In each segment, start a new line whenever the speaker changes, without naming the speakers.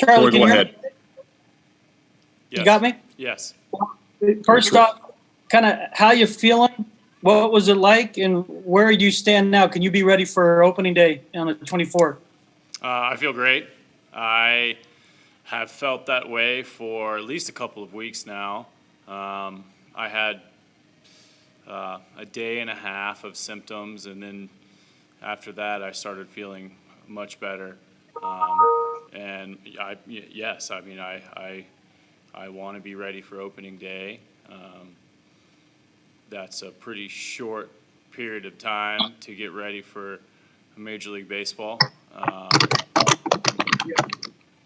Charlie,
Troy,
can
go
you hear
ahead.
me?
Yes.
You got me?
Yes.
First off, kind of how you feeling? What was it like, and where do you stand now? Can you be ready for opening day on the 24th?
I feel great. I have felt that way for at least a couple of weeks now. I had a day and a half of symptoms, and then after that, I started feeling much better. And yes, I mean, I want to be ready for opening day. That's a pretty short period of time to get ready for Major League Baseball.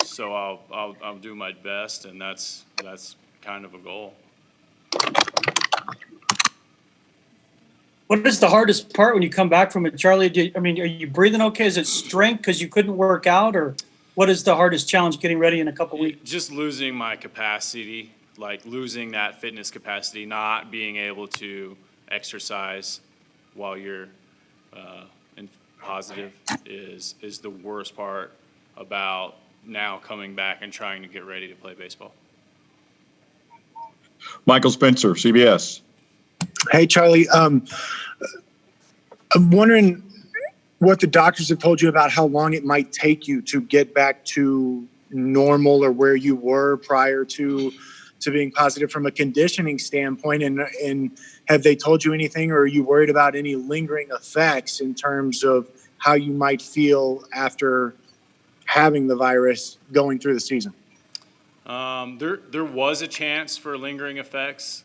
So I'll do my best, and that's kind of a goal.
What is the hardest part when you come back from it, Charlie? I mean, are you breathing okay? Is it strength because you couldn't work out, or what is the hardest challenge getting ready in a couple weeks?
Just losing my capacity, like losing that fitness capacity, not being able to exercise while you're in positive is the worst part about now coming back and trying to get ready to play baseball.
Michael Spencer, CBS.
Hey, Charlie. I'm wondering what the doctors have told you about how long it might take you to get back to normal or where you were prior to being positive from a conditioning standpoint. And have they told you anything, or are you worried about any lingering effects in terms of how you might feel after having the virus going through the season?
There was a chance for lingering effects,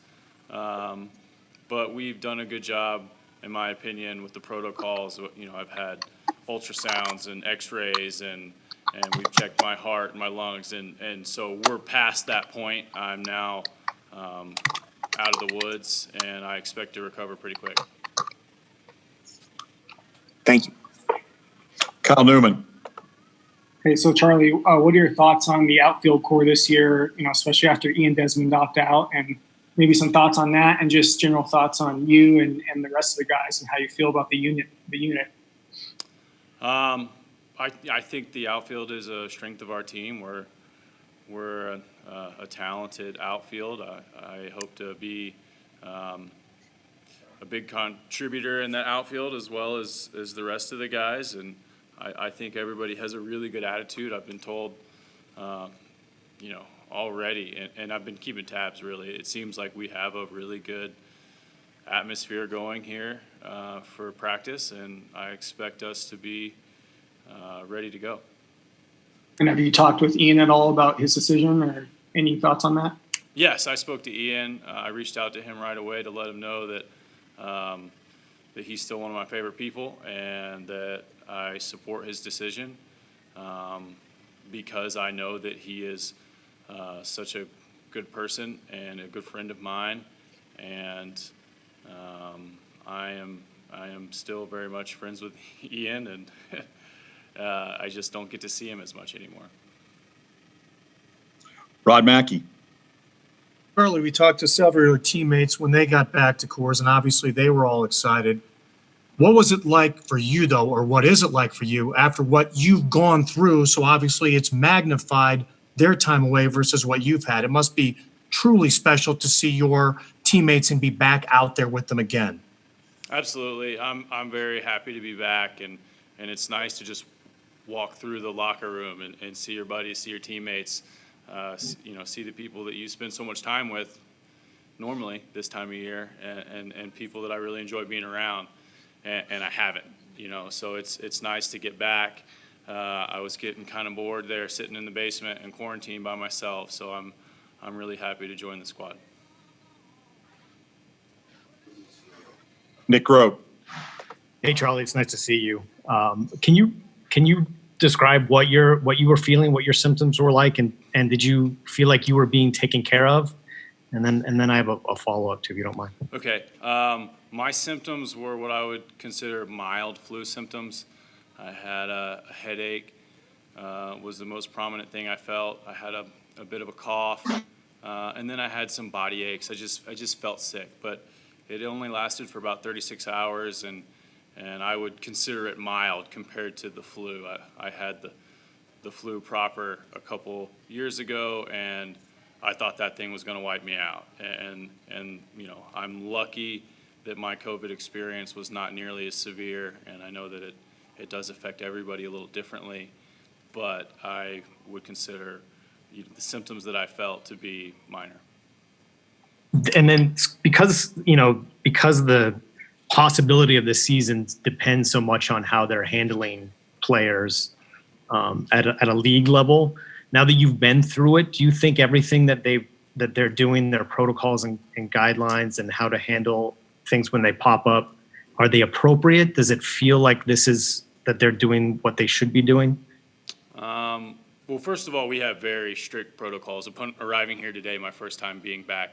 but we've done a good job, in my opinion, with the protocols. You know, I've had ultrasounds and X-rays, and we've checked my heart and my lungs, and so we're past that point. I'm now out of the woods, and I expect to recover pretty quick.
Thank you.
Kyle Newman.
Hey, so Charlie, what are your thoughts on the outfield core this year, you know, especially after Ian Desmond opted out, and maybe some thoughts on that, and just general thoughts on you and the rest of the guys and how you feel about the unit?
I think the outfield is a strength of our team. We're a talented outfield. I hope to be a big contributor in that outfield as well as the rest of the guys, and I think everybody has a really good attitude. I've been told, already, and I've been keeping tabs, really. It seems like we have a really good atmosphere going here for practice, and I expect us to be ready to go.
And have you talked with Ian at all about his decision, or any thoughts on that?
Yes, I spoke to Ian. I reached out to him right away to let him know that that he's still one of my favorite people, and that I support his decision because I know that he is such a good person and a good friend of mine, and I am still very much friends with Ian, and I just don't get to see him as much anymore.
Rod Mackey.
Charlie, we talked to several of your teammates when they got back to Coors, and obviously they were all excited. What was it like for you, though, or what is it like for you after what you've gone through? So obviously it's magnified their time away versus what you've had. It must be truly special to see your teammates and be back out there with them again.
Absolutely. I'm very happy to be back, and it's nice to just walk through the locker room and see your buddies, see your teammates, see the people that you spend so much time with normally this time of year, and people that I really enjoy being around, and I haven't, so it's nice to get back. I was getting kind of bored there sitting in the basement and quarantined by myself, so I'm really happy to join the squad.
Nick Grote.
Hey, Charlie, it's nice to see you. Can you describe what you were feeling, what your symptoms were like, and did you feel like you were being taken care of? And then I have a follow-up too, if you don't mind.
Okay. My symptoms were what I would consider mild flu symptoms. I had a headache, was the most prominent thing I felt. I had a bit of a cough, and then I had some body aches. I just felt sick, but it only lasted for about 36 hours, and I would consider it mild compared to the flu. I had the flu proper a couple years ago, and I thought that thing was going to wipe me out. And you know, I'm lucky that my COVID experience was not nearly as severe, and I know that it does affect everybody a little differently, but I would consider the symptoms that I felt to be minor.
And then because the possibility of the season depends so much on how they're handling players at a league level. Now that you've been through it, do you think everything that they're doing, their protocols and guidelines and how to handle things when they pop up, are they appropriate? Does it feel like that they're doing what they should be doing?
Well, first of all, we have very strict protocols. Upon arriving here today, my first time being back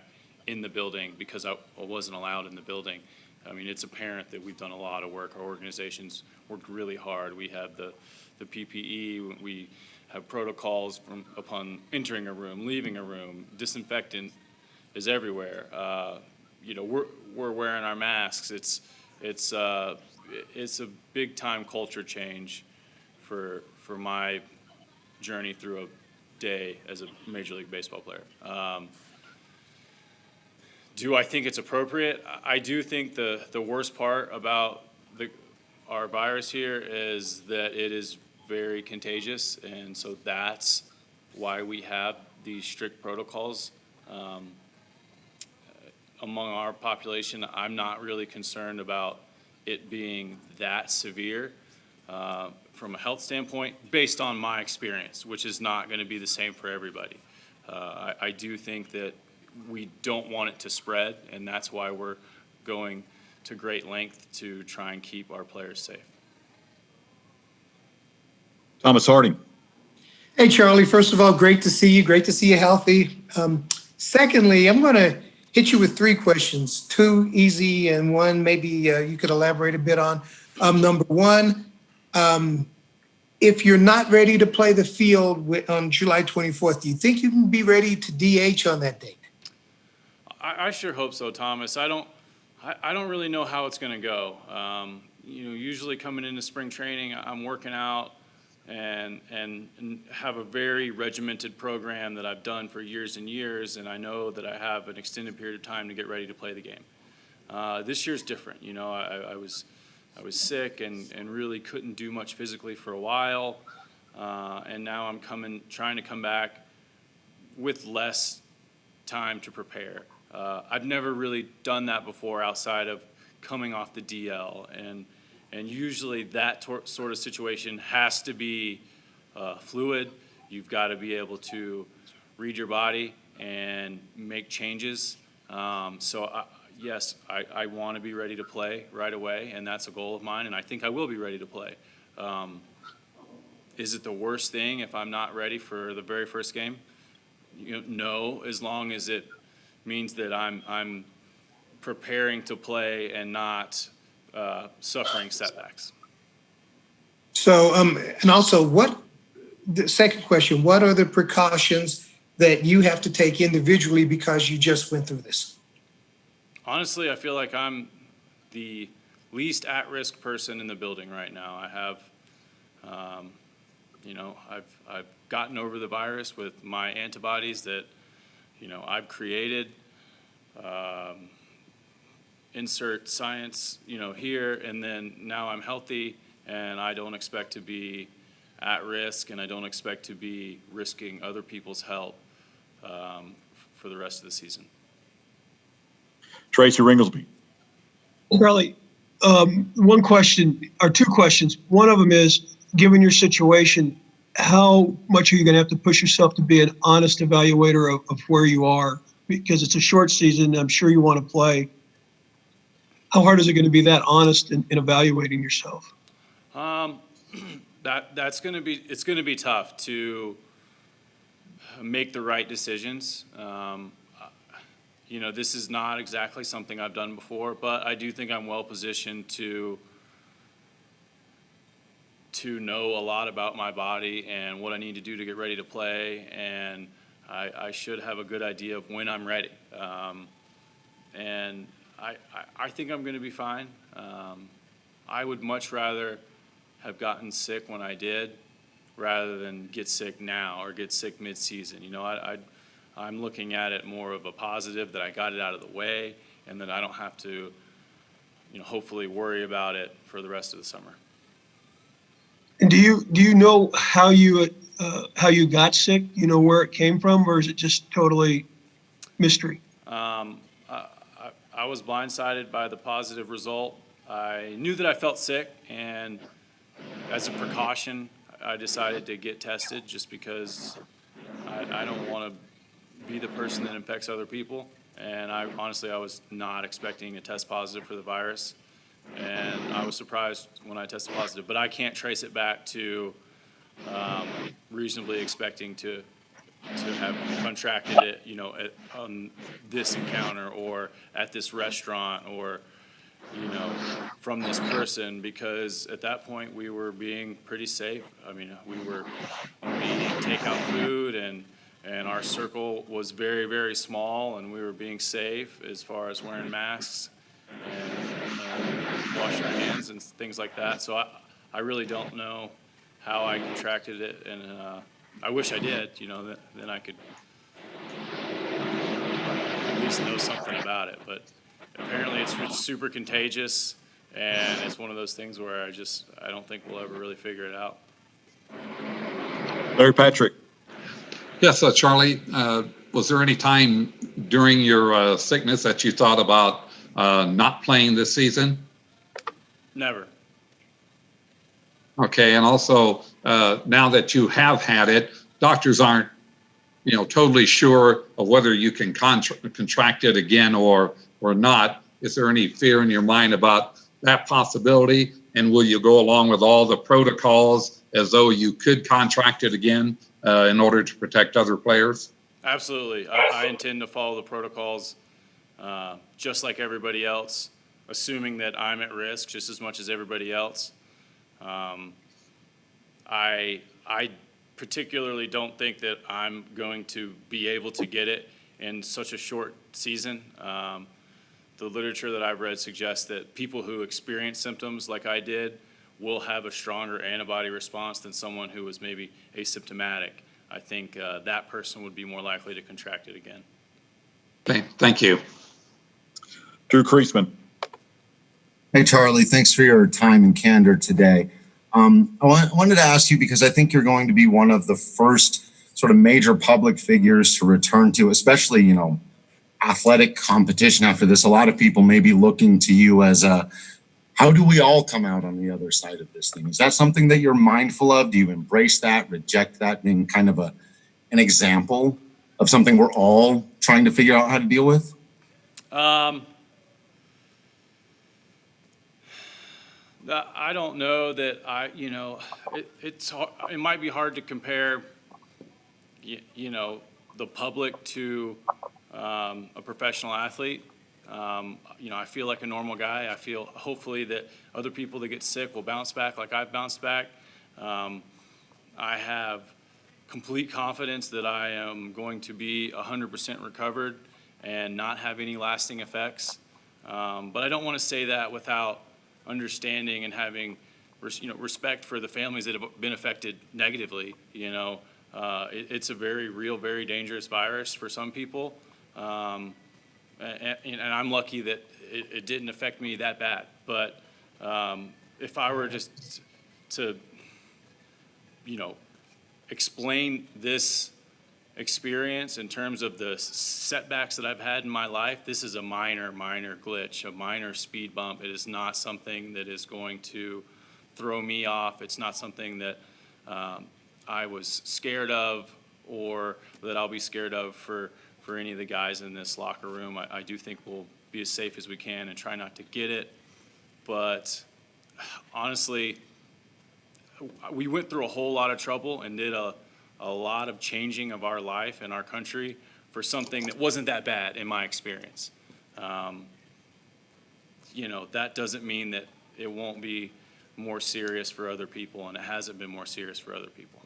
in the building, because I wasn't allowed in the building, I mean, it's apparent that we've done a lot of work. Our organization's worked really hard. We have the PPE, we have protocols upon entering a room, leaving a room. Disinfectant is everywhere. You know, we're wearing our masks. It's a big time culture change for my journey through a day as a Major League Baseball player. Do I think it's appropriate? I do think the worst part about our virus here is that it is very contagious, and so that's why we have these strict protocols. Among our population, I'm not really concerned about it being that severe from a health standpoint, based on my experience, which is not going to be the same for everybody. I do think that we don't want it to spread, and that's why we're going to great length to try and keep our players safe.
Thomas Harding.
Hey, Charlie. First of all, great to see you. Great to see you healthy. Secondly, I'm going to hit you with 3 questions, 2 easy and 1 maybe you could elaborate a bit on. Number 1, if you're not ready to play the field on July 24th, do you think you can be ready to DH on that date?
I sure hope so, Thomas. I don't really know how it's going to go. You know, usually coming into spring training, I'm working out and have a very regimented program that I've done for years and years, and I know that I have an extended period of time to get ready to play the game. This year's different. You know, I was sick and really couldn't do much physically for a while, and now I'm trying to come back with less time to prepare. I've never really done that before outside of coming off the DL, and usually that sort of situation has to be fluid. You've got to be able to read your body and make changes. Yes, I want to be ready to play right away, and that's a goal of mine, and I think I will be ready to play. Is it the worst thing if I'm not ready for the very first game? You know, no, as long as it means that I'm preparing to play and not suffering setbacks.
So, and also the second question, what are the precautions that you have to take individually because you just went through this?
Honestly, I feel like I'm the least at-risk person in the building right now. I have, you know, I've gotten over the virus with my antibodies that, you know, I've created. Insert science, you know, here, and then now I'm healthy, and I don't expect to be at risk, and I don't expect to be risking other people's health for the rest of the season.
Tracy Ringlesby.
Charlie, 1 question, or 2 questions. One of them is, given your situation, how much are you going to have to push yourself to be an honest evaluator of where you are? Because it's a short season, I'm sure you want to play. How hard is it going to be that honest in evaluating yourself?
It's going to be tough to make the right decisions. You know, this is not exactly something I've done before, but I do think I'm well positioned to know a lot about my body and what I need to do to get ready to play, and I should have a good idea of when I'm ready. And I think I'm going to be fine. I would much rather have gotten sick when I did rather than get sick now or get sick mid-season. You know, I'm looking at it more of a positive that I got it out of the way and that I don't have to, you know, hopefully worry about it for the rest of the summer.
And do you know how you got sick? You know where it came from, or is it just totally mystery?
I was blindsided by the positive result. I knew that I felt sick, and as a precaution, I decided to get tested just because I don't want to be the person that infects other people. And I was not expecting a test positive for the virus. And I was surprised when I tested positive, but I can't trace it back to reasonably expecting to have contracted it, you know, on this encounter or at this restaurant or, you know, from this person, because at that point we were being pretty safe. I mean, we were eating takeout food and our circle was very, very small, and we were being safe as far as wearing masks and washing our hands and things like that. So I really don't know how I contracted it, and I wish I did, you know, then I could at least know something about it. But apparently it's super contagious, and it's one of those things where I don't think we'll ever really figure it out.
Larry Patrick.
Yes, Charlie, was there any time during your sickness that you thought about not playing this season?
Never.
Okay, and also now that you have had it, doctors aren't, you know, totally sure of whether you can contract it again or not. Is there any fear in your mind about that possibility? And will you go along with all the protocols as though you could contract it again in order to protect other players?
Absolutely. I intend to follow the protocols just like everybody else, assuming that I'm at risk just as much as everybody else. I particularly don't think that I'm going to be able to get it in such a short season. The literature that I've read suggests that people who experience symptoms like I did will have a stronger antibody response than someone who was maybe asymptomatic. I think that person would be more likely to contract it again.
Thank you.
Drew Kreisman.
Hey, Charlie, thanks for your time and candor today. I wanted to ask you, because I think you're going to be one of the first sort of major public figures to return to, especially, you know, athletic competition after this. A lot of people may be looking to you as how do we all come out on the other side of this thing? Is that something that you're mindful of? Do you embrace that, reject that, being kind of an example of something we're all trying to figure out how to deal with?
I don't know that it might be hard to compare, you know, the public to a professional athlete. You know, I feel like a normal guy. I feel hopefully that other people that get sick will bounce back like I've bounced back. I have complete confidence that I am going to be 100% recovered and not have any lasting effects. But I don't want to say that without understanding and having, you know, respect for the families that have been affected negatively. You know, it's a very real, very dangerous virus for some people. And I'm lucky that it didn't affect me that bad. But if I were just to, you know, explain this experience in terms of the setbacks that I've had in my life, this is a minor glitch, a minor speed bump. It is not something that is going to throw me off. It's not something that I was scared of or that I'll be scared of for any of the guys in this locker room. I do think we'll be as safe as we can and try not to get it. But honestly, we went through a whole lot of trouble and did a lot of changing of our life and our country for something that wasn't that bad in my experience. You know, that doesn't mean that it won't be more serious for other people, and it hasn't been more serious for other people.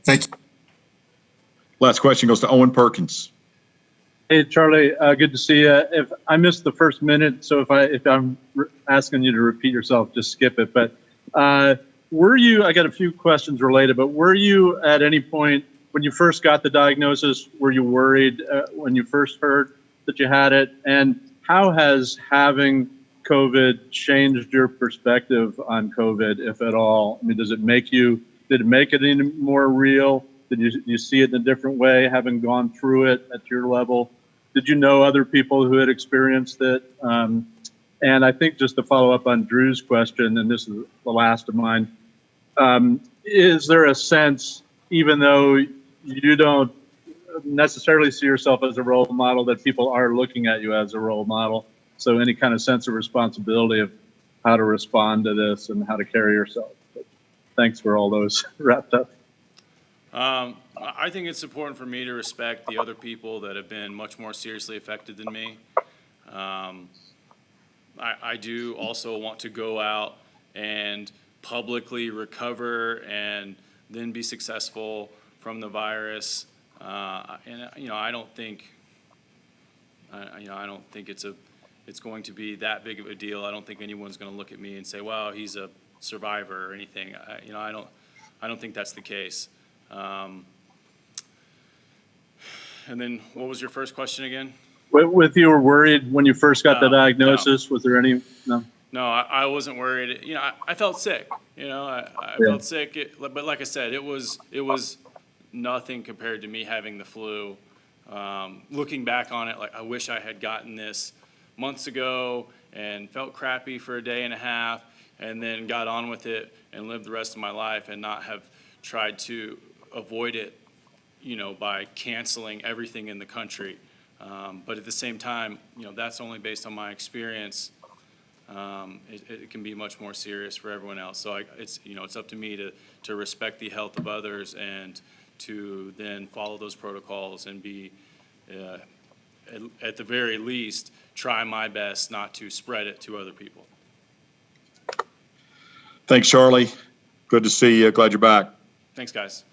Thank you.
Last question goes to Owen Perkins.
Hey, Charlie, good to see you. If I missed the first minute, so if I'm asking you to repeat yourself, just skip it. But Were you, I got a few questions related, but were you at any point when you first got the diagnosis, were you worried when you first heard that you had it? And how has having COVID changed your perspective on COVID, if at all? I mean, did it make it any more real? Did you see it in a different way, having gone through it at your level? Did you know other people who had experienced it? And I think just to follow up on Drew's question, and this is the last of mine, is there a sense, even though you don't necessarily see yourself as a role model, that people are looking at you as a role model? So any kind of sense of responsibility of how to respond to this and how to carry yourself. But thanks for all those wrapped up.
I think it's important for me to respect the other people that have been much more seriously affected than me. I do also want to go out and publicly recover and then be successful from the virus. And I don't think it's going to be that big of a deal. I don't think anyone's going to look at me and say, "Wow, he's a survivor" or anything. I don't think that's the case. And then what was your first question again?
With you were worried when you first got the diagnosis? No. Was there any? No.
No, I wasn't worried. I felt sick. I felt sick. But like I said, it was nothing compared to me having the flu. Looking back on it, I wish I had gotten this months ago and felt crappy for a day and a half, and then got on with it and lived the rest of my life and not have tried to avoid it, by canceling everything in the country. But at the same time, that's only based on my experience. It can be much more serious for everyone else. So it's up to me to respect the health of others and to then follow those protocols and be, at the very least, try my best not to spread it to other people.
Thanks, Charlie. Good to see you. Glad you're back.
Thanks, guys.